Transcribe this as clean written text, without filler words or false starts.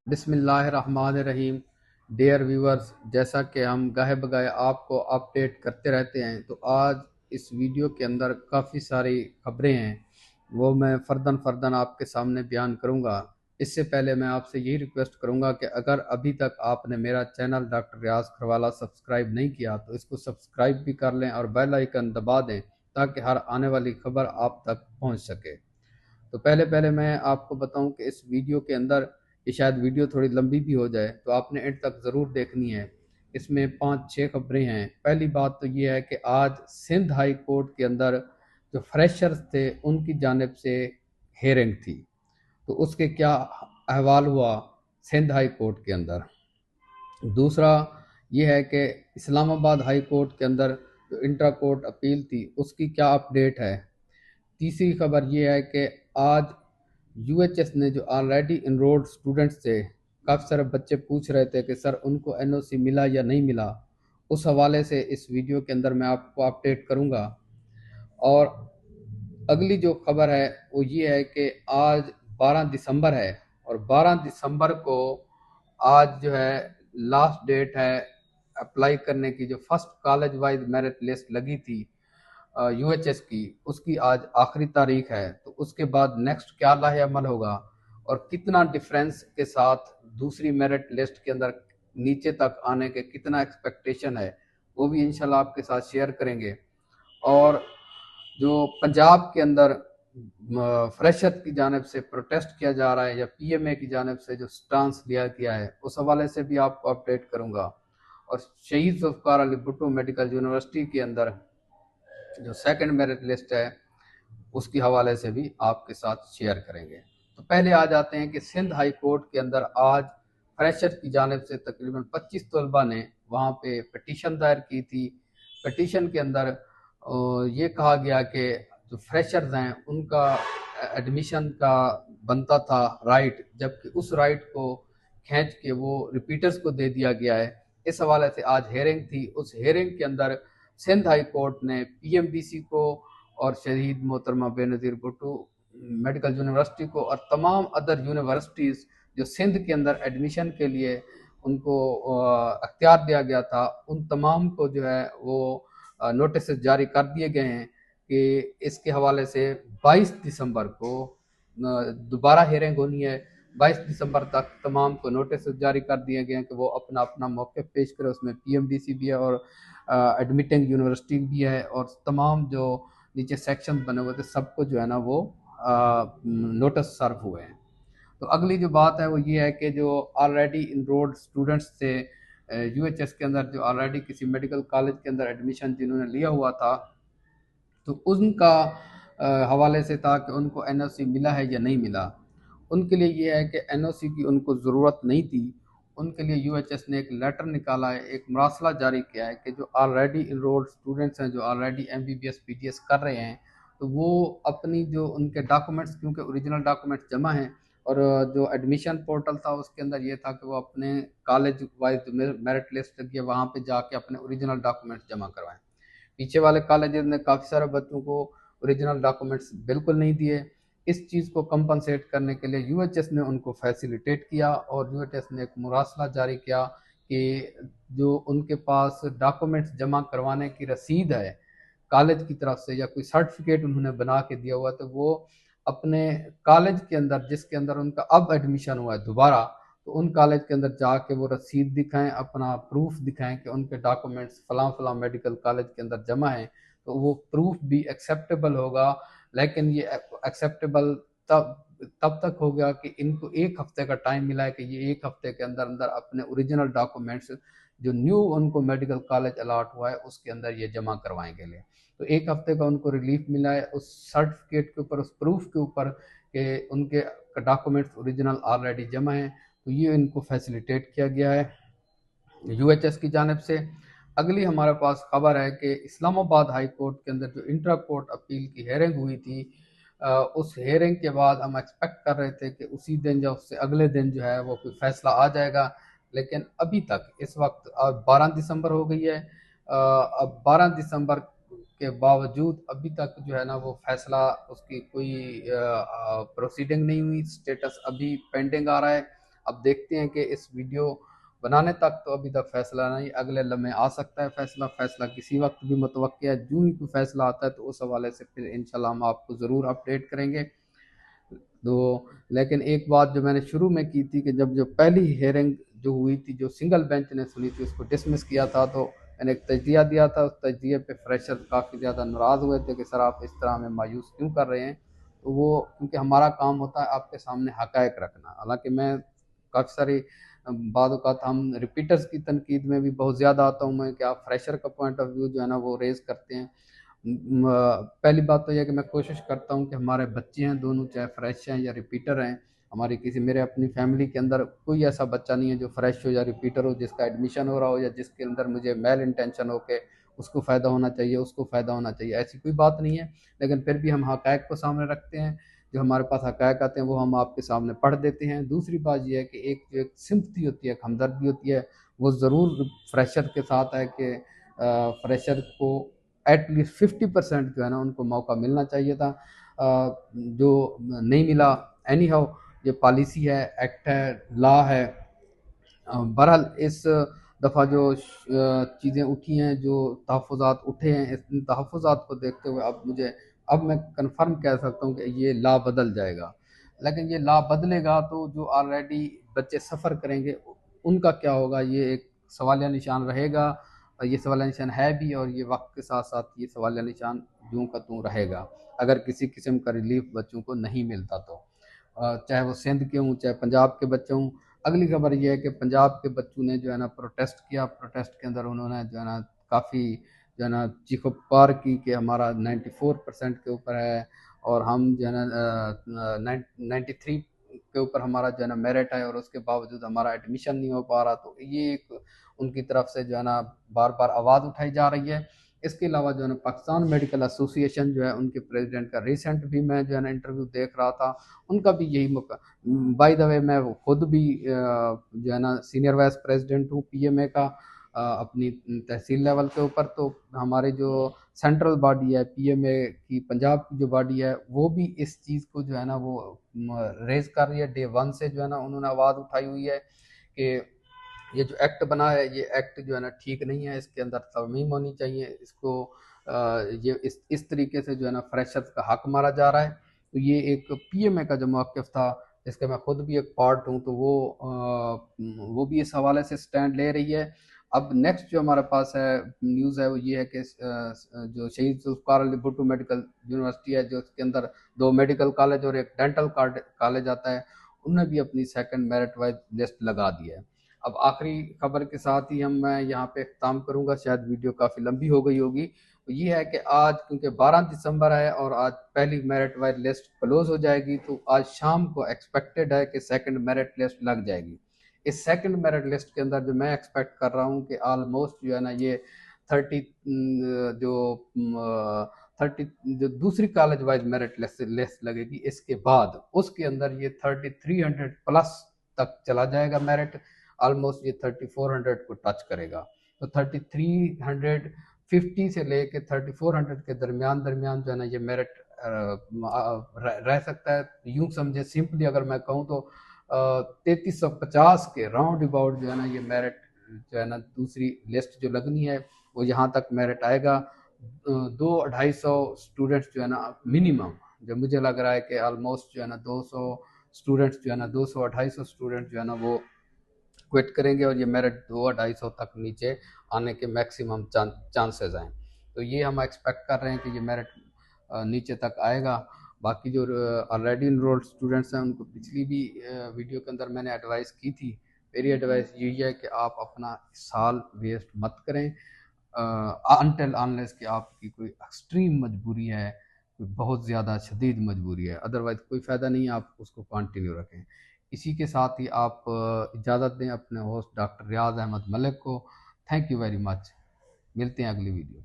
बिस्मिल्लाहिर्रहमानिर्रहीम। Dear viewers, जैसा कि हम गाहे बगाए आपको अपडेट करते रहते हैं, तो आज इस वीडियो के अंदर काफ़ी सारी खबरें हैं, वो मैं फ़र्दन आपके सामने बयान करूंगा। इससे पहले मैं आपसे यही रिक्वेस्ट करूंगा कि अगर अभी तक आपने मेरा चैनल डॉक्टर रियाज खरवाला सब्सक्राइब नहीं किया तो इसको सब्सक्राइब भी कर लें और बेल आइकन दबा दें ताकि हर आने वाली खबर आप तक पहुंच सके। तो पहले पहले मैं आपको बताऊं कि इस वीडियो के अंदर, ये शायद वीडियो थोड़ी लंबी भी हो जाए, तो आपने एंड तक ज़रूर देखनी है। इसमें 5-6 खबरें हैं। पहली बात तो ये है कि आज सिंध हाई कोर्ट के अंदर जो फ्रेशर्स थे उनकी जानिब से हेयरिंग थी, तो उसके क्या अहवाल हुआ सिंध हाई कोर्ट के अंदर। दूसरा ये है कि इस्लामाबाद हाई कोर्ट के अंदर जो इंट्रा कोर्ट अपील थी उसकी क्या अपडेट है। तीसरी खबर ये है कि आज यूएचएस ने जो ऑलरेडी इनरोल्ड स्टूडेंट्स थे, काफ़ी सारे बच्चे पूछ रहे थे कि सर उनको एनओसी मिला या नहीं मिला, उस हवाले से इस वीडियो के अंदर मैं आपको अपडेट करूंगा। और अगली जो खबर है वो ये है कि आज 12 दिसंबर है और 12 दिसंबर को आज जो है लास्ट डेट है अप्लाई करने की। जो first college wise merit list लगी थी यूएचएस की, उसकी आज आखिरी तारीख है। तो उसके बाद नेक्स्ट क्या लाहे अमल होगा और कितना डिफरेंस के साथ दूसरी मेरिट लिस्ट के अंदर नीचे तक आने के कितना एक्सपेक्टेशन है, वो भी इंशाल्लाह आपके साथ शेयर करेंगे। और जो पंजाब के अंदर फ्रेशर की जानिब से प्रोटेस्ट किया जा रहा है या पीएमए की जानिब से जो स्टांस लिया गया है, उस हवाले से भी आपको अपडेट करूंगा। और शहीद जुल्फ़िकार अली भुट्टो मेडिकल यूनिवर्सिटी के अंदर जो सेकंड मेरिट लिस्ट है उसकी हवाले से भी आपके साथ शेयर करेंगे। तो पहले आ जाते हैं कि सिंध हाई कोर्ट के अंदर आज फ्रेशर की जानिब से तकरीबन 25 तलबा ने वहाँ पे पटिशन दायर की थी। पटिशन के अंदर ये कहा गया कि जो फ्रेशर्स हैं उनका एडमिशन का बनता था राइट, जबकि उस राइट को खींच के वो रिपीटर्स को दे दिया गया है। इस हवाले से आज हेयरिंग थी। उस हेयरिंग के अंदर सिंध हाई कोर्ट ने पीएमबीसी को और शहीद मोहतरमा बेनज़ीर भुट्टो मेडिकल यूनिवर्सिटी को और तमाम अदर यूनिवर्सिटीज़ जो सिंध के अंदर एडमिशन के लिए उनको अख्तियार दिया गया था, उन तमाम को जो है वो नोटिस जारी कर दिए गए हैं कि इसके हवाले से 22 दिसंबर को दोबारा हेयरिंग होनी है। 22 दिसंबर तक तमाम को नोटिस जारी कर दिए गए हैं कि वो अपना अपना मौक़िफ़ पेश करें। उसमें पीएमडीसी भी है और एडमिटिंग यूनिवर्सिटी भी है और तमाम जो नीचे सेक्शन बने हुए थे सबको जो है ना वो नोटिस सर्व हुए हैं। तो अगली जो बात है वो ये है कि जो ऑलरेडी इनरोल्ड स्टूडेंट्स थे यूएचएस के अंदर, जो ऑलरेडी किसी मेडिकल कॉलेज के अंदर एडमिशन जिन्होंने लिया हुआ था, तो उनका हवाले से था कि उनको एनओसी मिला है या नहीं मिला। उनके लिए ये है कि एनओसी की उनको ज़रूरत नहीं थी। उनके लिए यूएचएस ने एक लेटर निकाला है, एक मरासला जारी किया है कि जो ऑलरेडी इनरोल्ड स्टूडेंट्स हैं, जो ऑलरेडी एमबीबीएस पीजीएस कर रहे हैं, तो वो अपनी जो उनके डॉक्यूमेंट्स, क्योंकि ओरिजिनल डॉक्यूमेंट्स जमा हैं और जो एडमिशन पोर्टल था उसके अंदर ये था कि वो अपने कॉलेज वाइज जो मेरिट लिस्ट लगी है वहाँ पे जाके अपने ओरिजिनल डॉक्यूमेंट्स जमा करवाएं। पीछे वाले कॉलेजेस ने काफ़ी सारे बच्चों को ओरिजिनल डॉक्यूमेंट्स बिल्कुल नहीं दिए। इस चीज़ को कंपनसेट करने के लिए यूएचएस ने उनको फैसिलिटेट किया और यूएचएस ने एक मुरासला जारी किया कि जो उनके पास डॉक्यूमेंट्स जमा करवाने की रसीद है कॉलेज की तरफ से या कोई सर्टिफिकेट उन्होंने बना के दिया हुआ, तो वो अपने कॉलेज के अंदर जिसके अंदर उनका अब एडमिशन हुआ है दोबारा, तो उन कॉलेज के अंदर जाके वो रसीद दिखाएं, अपना प्रूफ दिखाएं कि उनके डॉक्यूमेंट्स फलां फलां मेडिकल कॉलेज के अंदर जमा हैं, तो वो प्रूफ भी एक्सेप्टेबल होगा। लेकिन ये एक्सेप्टेबल तब तब तक हो गया कि इनको 1 हफ्ते का टाइम मिला है कि ये 1 हफ्ते के अंदर अंदर अपने ओरिजिनल डॉक्यूमेंट्स जो न्यू उनको मेडिकल कॉलेज अलाट हुआ है उसके अंदर ये जमा करवाएंगे लिए। तो 1 हफ्ते का उनको रिलीफ मिला है उस सर्टिफिकेट के ऊपर, उस प्रूफ के ऊपर कि उनके डॉक्यूमेंट्स ओरिजिनल ऑलरेडी जमा हैं। तो ये इनको फैसिलिटेट किया गया है यूएचएस की जानिब से। अगली हमारे पास खबर है कि इस्लामाबाद हाई कोर्ट के अंदर जो इंट्रा कोर्ट अपील की हेयरिंग हुई थी, उस हेयरिंग के बाद हम एक्सपेक्ट कर रहे थे कि उसी दिन या उससे अगले दिन जो है वो कोई फैसला आ जाएगा, लेकिन अभी तक इस वक्त अब 12 दिसंबर हो गई है। अब 12 दिसंबर के बावजूद अभी तक जो है ना वो फैसला, उसकी कोई प्रोसीडिंग नहीं हुई, स्टेटस अभी पेंडिंग आ रहा है। اب دیکھتے ہیں کہ اس ویڈیو بنانے تک تو ابھی تک فیصلہ نہیں، اگلے لمحے آ سکتا ہے فیصلہ کسی وقت بھی متوقع ہے، جو ہی کوئی فیصلہ آتا ہے تو اس حوالے سے پھر انشاءاللہ ہم آپ کو ضرور اپڈیٹ کریں گے۔ تو لیکن ایک بات جو میں نے شروع میں کی تھی کہ جو پہلی ہیئرنگ جو ہوئی تھی، جو سنگل بینچ نے سنی تھی، اس کو ڈسمس کیا تھا، تو میں نے ایک تجزیہ دیا تھا، اس تجزیے پہ فریشر کافی زیادہ ناراض ہوئے تھے کہ سر آپ اس طرح ہمیں مایوس کیوں کر رہے ہیں۔ تو وہ کیونکہ ہمارا کام ہوتا ہے آپ کے سامنے حقائق رکھنا، حالانکہ میں کافی ساری بعض اوقات ہم ریپیٹرز کی تنقید میں بھی بہت زیادہ آتا ہوں میں کہ آپ فریشر کا پوائنٹ آف ویو جو ہے نا وہ ریز کرتے ہیں۔ پہلی بات تو یہ ہے کہ میں کوشش کرتا ہوں کہ ہمارے بچے ہیں دونوں، چاہے فریش ہیں یا ریپیٹر ہیں، ہماری میرے اپنی فیملی کے اندر کوئی ایسا بچہ نہیں ہے جو فریش ہو یا ریپیٹر ہو، جس کا ایڈمیشن ہو رہا ہو یا جس کے اندر مجھے میل انٹینشن ہو کہ اس کو فائدہ ہونا چاہیے، اس کو فائدہ ہونا چاہیے، ایسی کوئی بات نہیں ہے۔ لیکن پھر بھی ہم حقائق کو سامنے رکھتے ہیں، جو ہمارے پاس حقائق آتے ہیں وہ ہم آپ کے سامنے پڑھ دیتے ہیں۔ دوسری بات یہ ہے کہ ایک سمپتھی ہوتی ہے، ایک ہمدردی ہوتی ہے، وہ ضرور فریشر کے ساتھ ہے کہ فریشر کو ایٹ لیسٹ 50% جو ہے نا ان کو موقع ملنا چاہیے تھا، جو نہیں ملا۔ اینی ہاؤ یہ پالیسی ہے، ایکٹ ہے، لا ہے۔ بہرحال اس دفعہ جو چیزیں اٹھی ہیں، جو تحفظات اٹھے ہیں، ان تحفظات کو دیکھتے ہوئے اب میں کنفرم کہہ سکتا ہوں کہ یہ لا بدل جائے گا۔ لیکن یہ لا بدلے گا تو جو آلریڈی بچے سفر کریں گے ان کا کیا ہوگا، یہ ایک سوالیہ نشان رہے گا، اور یہ سوالیہ نشان ہے بھی، اور یہ وقت کے ساتھ ساتھ یہ سوالیہ نشان یوں کا توں رہے گا اگر کسی قسم کا ریلیف بچوں کو نہیں ملتا تو، چاہے وہ سندھ کے ہوں چاہے پنجاب کے بچے ہوں۔ اگلی خبر یہ ہے کہ پنجاب کے بچوں نے جو ہے نا پروٹیسٹ کیا، پروٹیسٹ کے اندر انہوں نے جو ہے نا کافی جو ہے نا چیخ و پکار کی کہ ہمارا 94% کے اوپر ہے، اور ہم جو ہے نا 93 کے اوپر ہمارا جو ہے نا میرٹ ہے، اور اس کے باوجود ہمارا ایڈمیشن نہیں ہو پا رہا۔ تو یہ ایک ان کی طرف سے جو ہے نا بار بار آواز اٹھائی جا رہی ہے۔ اس کے علاوہ جو ہے نا پاکستان میڈیکل ایسوسی ایشن جو ہے ان کے پریزیڈنٹ کا ریسنٹ بھی میں جو ہے نا انٹرویو دیکھ رہا تھا، ان کا بھی یہی موقع، بائی دا وے میں خود بھی جو ہے نا سینئر وائس پریزیڈنٹ ہوں پی ایم اے کا اپنی تحصیل لیول کے اوپر۔ تو ہمارے جو سینٹرل باڈی ہے پی ایم اے کی پنجاب کی جو باڈی ہے وہ بھی اس چیز کو جو ہے نا وہ ریز کر رہی ہے، ڈے ون سے جو ہے نا انہوں نے آواز اٹھائی ہوئی ہے کہ یہ جو ایکٹ بنا ہے یہ ایکٹ جو ہے نا ٹھیک نہیں ہے، اس کے اندر ترمیم ہونی چاہیے، اس کو یہ اس طریقے سے جو ہے نا فریشرز کا حق مارا جا رہا ہے۔ تو یہ ایک پی ایم اے کا جو موقف تھا جس کا میں خود بھی ایک پارٹ ہوں، تو وہ بھی اس حوالے سے سٹینڈ لے رہی ہے۔ اب نیکسٹ جو ہمارے پاس ہے نیوز ہے وہ یہ ہے کہ جو شہید ذوالفقار علی بھٹو میڈیکل یونیورسٹی ہے، جو اس کے اندر 2 میڈیکل کالج اور ایک ڈینٹل کالج آتا ہے، انہوں نے بھی اپنی سیکنڈ میرٹ وائز لسٹ لگا دی ہے۔ اب آخری خبر کے ساتھ ہی میں یہاں پہ اختتام کروں گا، شاید ویڈیو کافی لمبی ہو گئی ہوگی، یہ ہے کہ آج کیونکہ 12 دسمبر ہے اور آج پہلی میرٹ وائز لسٹ کلوز ہو جائے گی، تو آج شام کو ایکسپیکٹڈ ہے کہ سیکنڈ میرٹ لسٹ لگ جائے گی۔ اس سیکنڈ میرٹ لسٹ کے اندر جو میں ایکسپیکٹ کر رہا ہوں کہ آلموسٹ جو ہے نا یہ 30 جو 30 جو دوسری کالج وائز میرٹ لسٹ لگے گی، اس کے بعد اس کے اندر یہ 3300 پلس تک چلا جائے گا میرٹ، آلموسٹ یہ 3400 کو ٹچ کرے گا۔ تو 3350 سے لے کے 3400 کے درمیان جو ہے نا یہ میرٹ رہ سکتا ہے۔ یوں سمجھے سمپلی اگر میں کہوں تو 3350 کے راؤنڈ اباؤٹ جو ہے نا یہ میرٹ جو ہے نا دوسری لسٹ جو لگنی ہے وہ یہاں تک میرٹ آئے گا۔ 200-250 اسٹوڈنٹس جو ہے نا منیمم، جو مجھے لگ رہا ہے کہ آلموسٹ جو ہے نا 200 اسٹوڈنٹس جو ہے نا 200-250 اسٹوڈنٹ جو ہے نا وہ کوئٹ کریں گے، اور یہ میرٹ 200-250 تک نیچے آنے کے میکسیمم چانسز ہیں۔ تو یہ ہم ایکسپیکٹ کر رہے ہیں کہ یہ میرٹ نیچے تک آئے گا۔ باقی جو آلریڈی انرولڈ اسٹوڈنٹس ہیں ان کو پچھلی بھی ویڈیو کے اندر میں نے ایڈوائز کی تھی، میری ایڈوائز یہی ہے کہ آپ اپنا سال ویسٹ مت کریں انٹل انلیس کہ آپ کی کوئی ایکسٹریم مجبوری ہے، کوئی بہت زیادہ شدید مجبوری ہے، ادروائز کوئی فائدہ نہیں ہے، آپ اس کو کنٹینیو رکھیں۔ اسی کے ساتھ ہی آپ اجازت دیں اپنے ہوسٹ ڈاکٹر ریاض احمد ملک کو۔ تھینک یو ویری مچ، ملتے ہیں اگلی ویڈیو۔